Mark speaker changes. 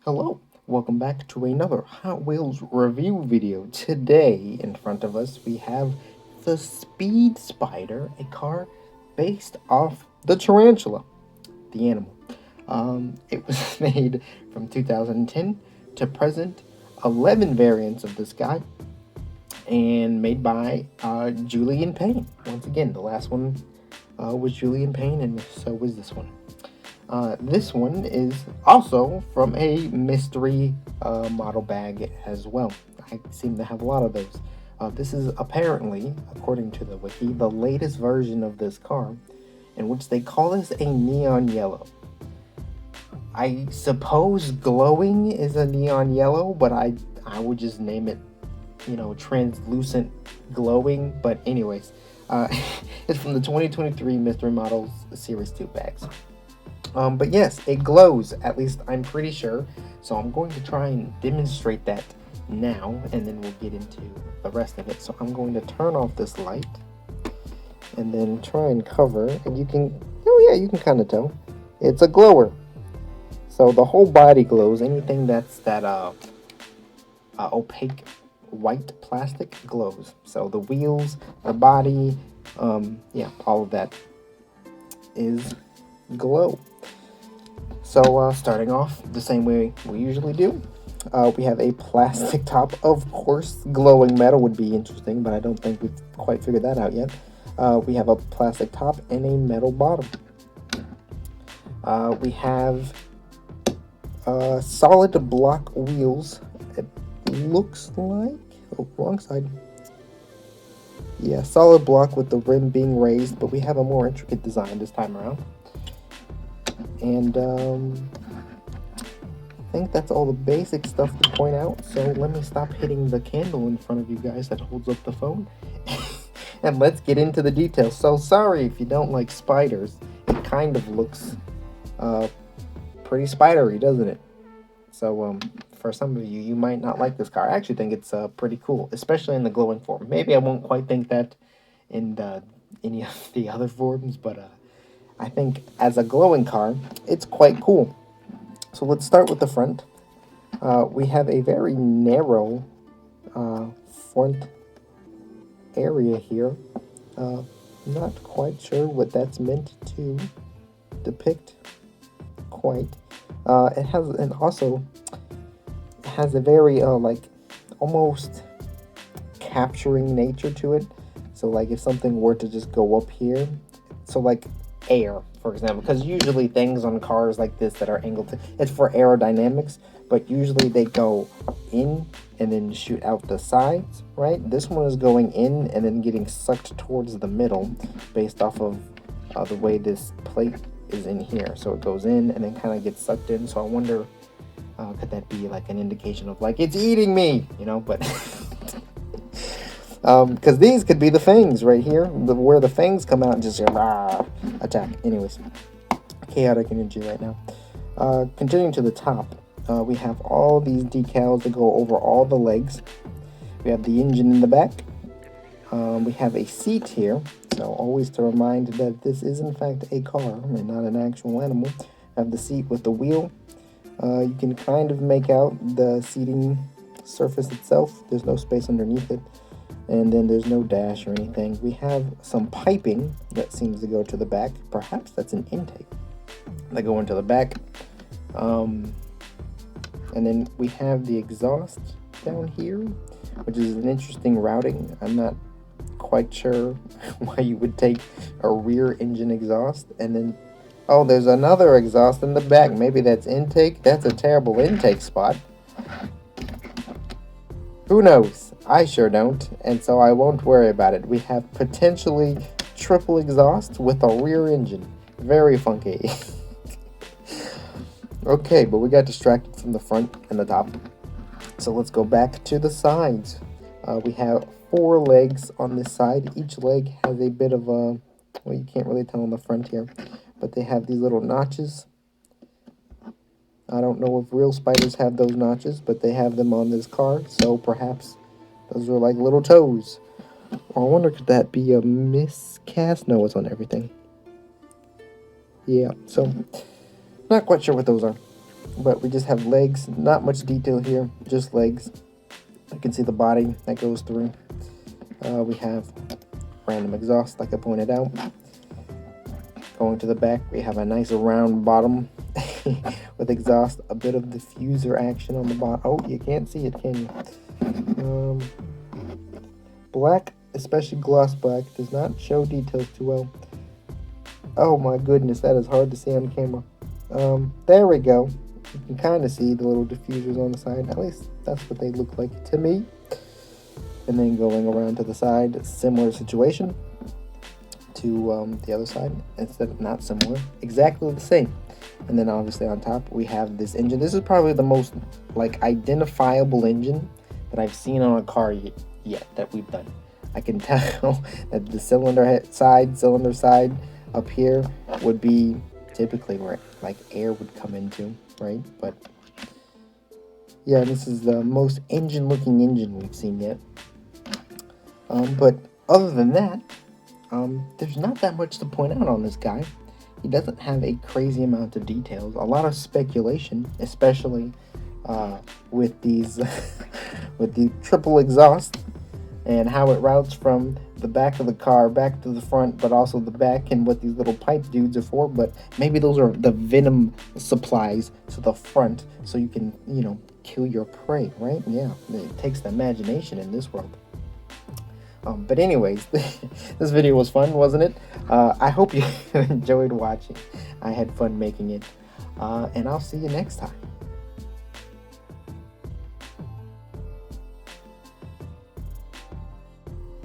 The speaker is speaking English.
Speaker 1: Hello, welcome back to another Hot Wheels review video. Today, in front of us, we have the Speed Spider, a car based off the tarantula, the animal. It was made from 2010 to present, 11 variants of this guy, and made by Julian Payne. Once again, the last one was Julian Payne, and so was this one. This one is also from a mystery model bag as well. I seem to have a lot of those. This is apparently, according to the wiki, the latest version of this car, in which they call this a neon yellow. I suppose glowing is a neon yellow, but I would just name it, translucent glowing. But anyways, it's from the 2023 Mystery Models Series 2 bags. But yes, it glows, at least I'm pretty sure. So I'm going to try and demonstrate that now, and then we'll get into the rest of it. So I'm going to turn off this light, and then try and cover, and you can kind of tell. It's a glower. So the whole body glows. Anything that's that opaque white plastic glows. So the wheels, the body, all of that is glow. So starting off the same way we usually do, we have a plastic top. Of course, glowing metal would be interesting, but I don't think we've quite figured that out yet. We have a plastic top and a metal bottom. We have solid block wheels. It looks like, wrong side. Yeah, solid block with the rim being raised, but we have a more intricate design this time around. And I think that's all the basic stuff to point out. So let me stop hitting the candle in front of you guys that holds up the phone. And let's get into the details. So sorry if you don't like spiders. It kind of looks pretty spidery, doesn't it? So for some of you, you might not like this car. I actually think it's pretty cool, especially in the glowing form. Maybe I won't quite think that in any of the other forms, but I think as a glowing car, it's quite cool. So let's start with the front. We have a very narrow front area here. Not quite sure what that's meant to depict quite. It has, and also has a very almost capturing nature to it. So like if something were to just go up here, so like air, for example, because usually things on cars like this that are angled to, it's for aerodynamics, but usually they go in and then shoot out the sides, right? This one is going in and then getting sucked towards the middle based off of the way this plate is in here. So it goes in and then kind of gets sucked in. So I wonder, could that be like an indication of like it's eating me, but because these could be the fangs right here, where the fangs come out and just attack. Anyways, chaotic energy right now. Continuing to the top, we have all these decals that go over all the legs. We have the engine in the back. We have a seat here, so always to remind that this is in fact a car and not an actual animal. I have the seat with the wheel. You can kind of make out the seating surface itself. There's no space underneath it. And then there's no dash or anything. We have some piping that seems to go to the back. Perhaps that's an intake that go into the back. And then we have the exhaust down here, which is an interesting routing. I'm not quite sure why you would take a rear engine exhaust and then, oh, there's another exhaust in the back. Maybe that's intake. That's a terrible intake spot. Who knows? I sure don't, and so I won't worry about it. We have potentially triple exhaust with a rear engine. Very funky. Okay, but we got distracted from the front and the top. So let's go back to the sides. We have 4 legs on this side. Each leg has a bit of a, well, you can't really tell on the front here, but they have these little notches. I don't know if real spiders have those notches, but they have them on this car, so perhaps those are like little toes. Or I wonder, could that be a miscast? No, it's on everything. Yeah, so not quite sure what those are. but we just have legs. Not much detail here, just legs. You can see the body that goes through. We have random exhaust, like I pointed out. Going to the back, we have a nice round bottom with exhaust, a bit of diffuser action on the bottom. Oh, you can't see it, can you? Black, especially gloss black, does not show details too well. Oh my goodness, that is hard to see on camera. There we go. You can kind of see the little diffusers on the side. At least that's what they look like to me. And then going around to the side, similar situation to the other side. Instead of not similar, exactly the same. And then obviously on top we have this engine. This is probably the most like identifiable engine that I've seen on a car yet that we've done. I can tell that the cylinder side up here would be typically where like air would come into, right? But yeah, this is the most engine looking engine we've seen yet. But other than that, there's not that much to point out on this guy. He doesn't have a crazy amount of details. A lot of speculation, especially with these with the triple exhaust and how it routes from the back of the car back to the front, but also the back and what these little pipe dudes are for. But maybe those are the venom supplies to the front, so you can, kill your prey, right? Yeah, it takes the imagination in this world. But anyways, this video was fun, wasn't it? I hope you enjoyed watching. I had fun making it. And I'll see you next time.